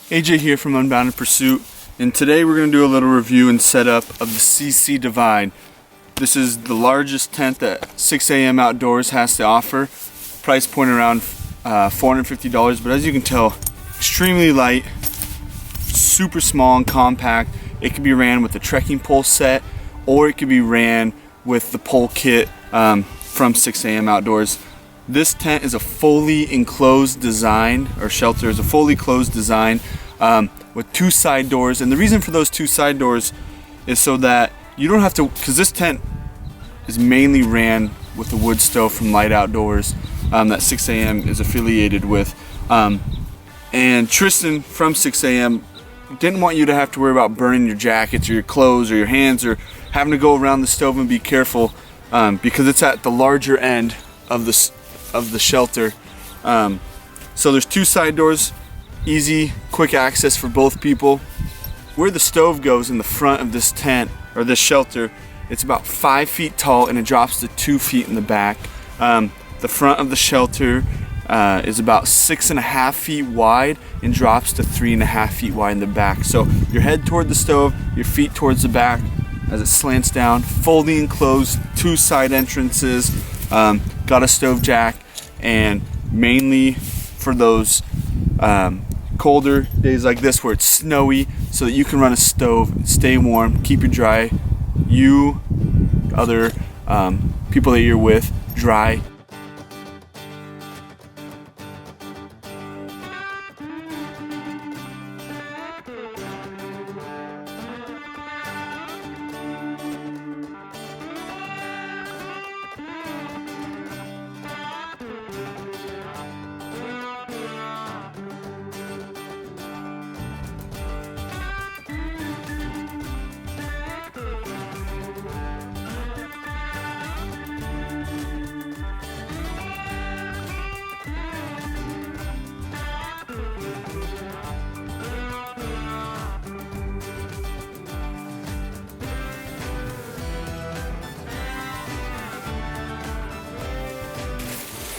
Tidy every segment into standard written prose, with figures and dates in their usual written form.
AJ here from Unbounded Pursuit, and today we're going to do a little review and setup of the CC Divide. This is the largest tent that 6am Outdoors has to offer. Price point around $450, but as you can tell, extremely light, super small and compact. It can be ran with the trekking pole set, or it can be ran with the pole kit from 6am Outdoors. This tent is a fully enclosed design, or shelter is a fully closed design with two side doors. And the reason for those two side doors is so that you don't have to, because this tent is mainly ran with the wood stove from Light Outdoors that 6am is affiliated with. And Tristan from 6am didn't want you to have to worry about burning your jackets or your clothes or your hands or having to go around the stove and be careful because it's at the larger end of the shelter. So there's two side doors, easy, quick access for both people. Where the stove goes in the front of this tent or this shelter, it's about 5 feet tall and it drops to 2 feet in the back. The front of the shelter is about 6.5 feet wide and drops to 3.5 feet wide in the back. So your head toward the stove, your feet towards the back as it slants down. Fully enclosed, two side entrances, got a stove jack, and mainly for those colder days like this where it's snowy, so that you can run a stove, stay warm, keep you dry, you, other people that you're with, dry.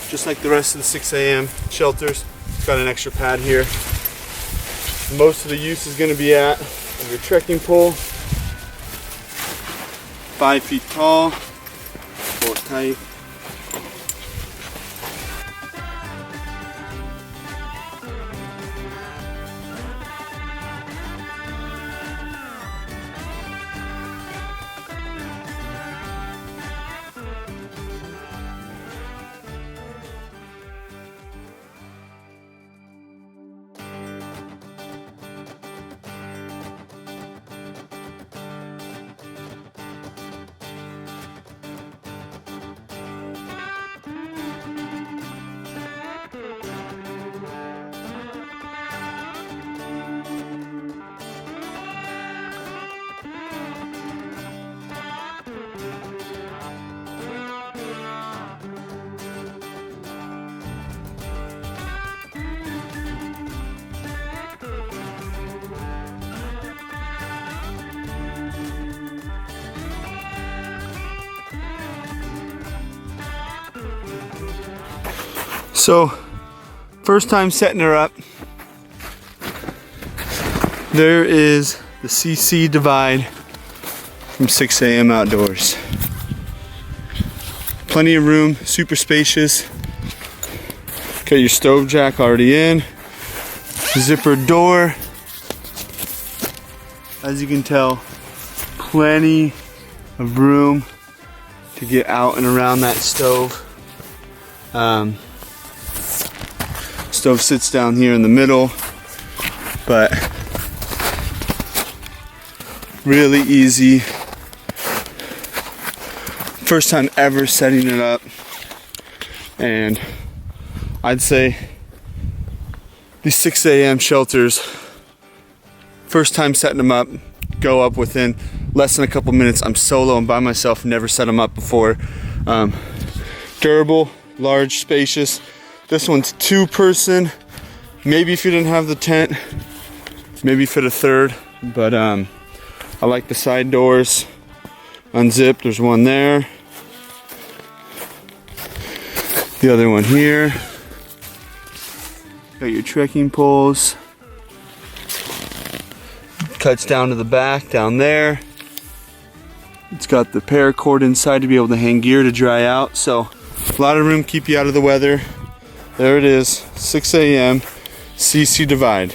Just like the rest of the 6am shelters, it's got an extra pad here. Most of the use is going to be at your trekking pole. 5 feet tall, pull it tight. So, first time setting her up, there is the CC Divide from 6am Outdoors. Plenty of room, super spacious. Got your stove jack already in. Zipper door. As you can tell, plenty of room to get out and around that stove. Stove sits down here in the middle, but really easy. First time ever setting it up, and I'd say these 6am shelters, first time setting them up, go up within less than a couple minutes. I'm solo and by myself, never set them up before. Durable, large, spacious. This one's 2-person. Maybe if you didn't have the tent, maybe fit a third, but I like the side doors. Unzipped, there's one there. The other one here. Got your trekking poles. Cuts down to the back, down there. It's got the paracord inside to be able to hang gear to dry out. So a lot of room, keep you out of the weather. There it is, 6 a.m. CC Divide.